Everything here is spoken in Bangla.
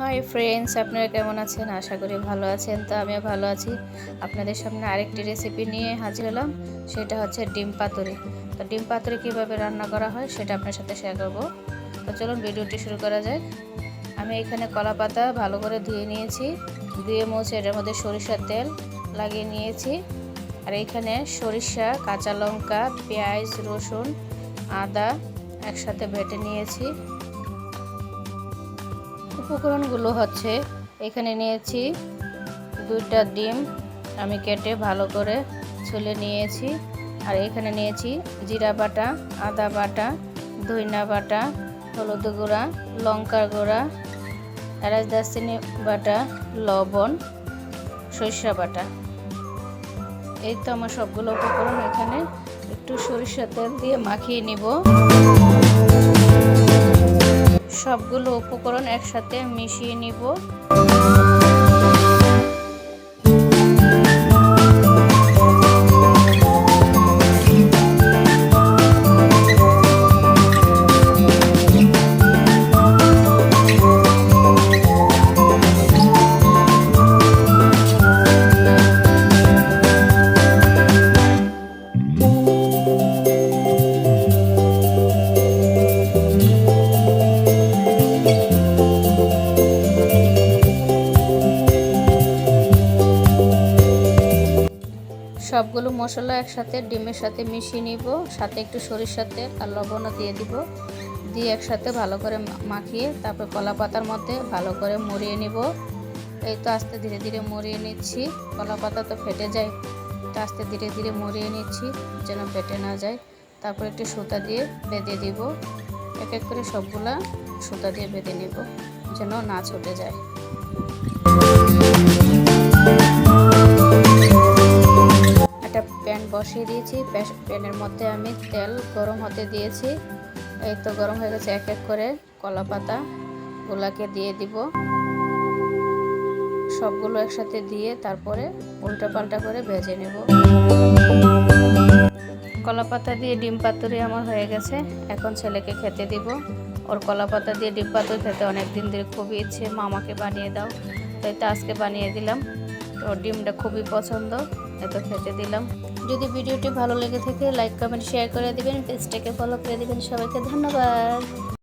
হাই ফ্রেন্ডস, আপনারা কেমন আছেন? আশা করি ভালো আছেন। তো আমিও ভালো আছি। আপনাদের সামনে আরেকটি রেসিপি নিয়ে হাজির হলাম। সেটা হচ্ছে ডিম পাতুরি। তো ডিম পাতুরি কীভাবে রান্না করা হয় সেটা আপনার সাথে শেয়ার করব। তো চলুন ভিডিওটি শুরু করা যাক। আমি এখানে কলা পাতা ভালো করে ধুয়ে নিয়েছি। ধুয়ে মুছে এটার মধ্যে সরিষার তেল লাগিয়ে নিয়েছি। আর এখানে সরিষা, কাঁচা লঙ্কা, পেঁয়াজ, রসুন, আদা একসাথে বেটে নিয়েছি। উপকরণগুলো হচ্ছে এখানে নিয়েছি 2টা ডিম আমি কেটে ভালো করে ছুলে নিয়েছি। আর এখানে নিয়েছি জিরা বাটা, আদা বাটা, ধনিয়া বাটা, হলুদ গুঁড়া, লঙ্কার গুঁড়া, এলাচ দারচিনি বাটা, লবণ, সরিষা বাটা। এই তো আমার সবগুলো উপকরণ। এখানে একটু সরিষার তেল দিয়ে মাখিয়ে নিব। সবগুলো উপকরণ একসাথে মিশিয়ে নিব। সবগুলো মশলা একসাথে ডিমের সাথে মিশিয়ে নিব। সাথে একটু সরিষার তেল আর লবণও দিয়ে দিব। দিয়ে একসাথে ভালো করে মাখিয়ে তারপর কলা পাতার মধ্যে ভালো করে মুড়িয়ে নিব। এই তো আস্তে ধীরে ধীরে মুড়িয়ে নিচ্ছি। কলা পাতা তো ফেটে যায়, তো আস্তে ধীরে ধীরে মুড়িয়ে নিচ্ছি যেন ফেটে না যায়। তারপর একটু সুতা দিয়ে বেঁধে দিব। এক এক করে সবগুলা সুতা দিয়ে বেঁধে নিব যেন না ছুটে যায়। একটা প্যান বসিয়ে দিয়েছি। প্যানের মধ্যে আমি তেল গরম হতে দিয়েছি। এই তো গরম হয়ে গেছে। এক এক করে কলা পাতা গুলাকে দিয়ে দিব। সবগুলো একসাথে দিয়ে তারপরে উল্টা পাল্টা করে ভেজে নেব। কলা পাতা দিয়ে ডিম পাতুরি আমার হয়ে গেছে। এখন ছেলেকে খেতে দিব। ওর কলা পাতা দিয়ে ডিম পাতুরি খেতে অনেক দিন ধরে খুবই ইচ্ছে, মামাকে বানিয়ে দাও। তাই তো আজকে বানিয়ে দিলাম। তো ডিমটা খুবই পছন্দ, এত খেতে দিলাম। যদি ভিডিওটি ভালো লেগে থাকে লাইক কমেন্ট শেয়ার করে দিবেন, পেজটাকে ফলো করে দিবেন। সবাইকে ধন্যবাদ।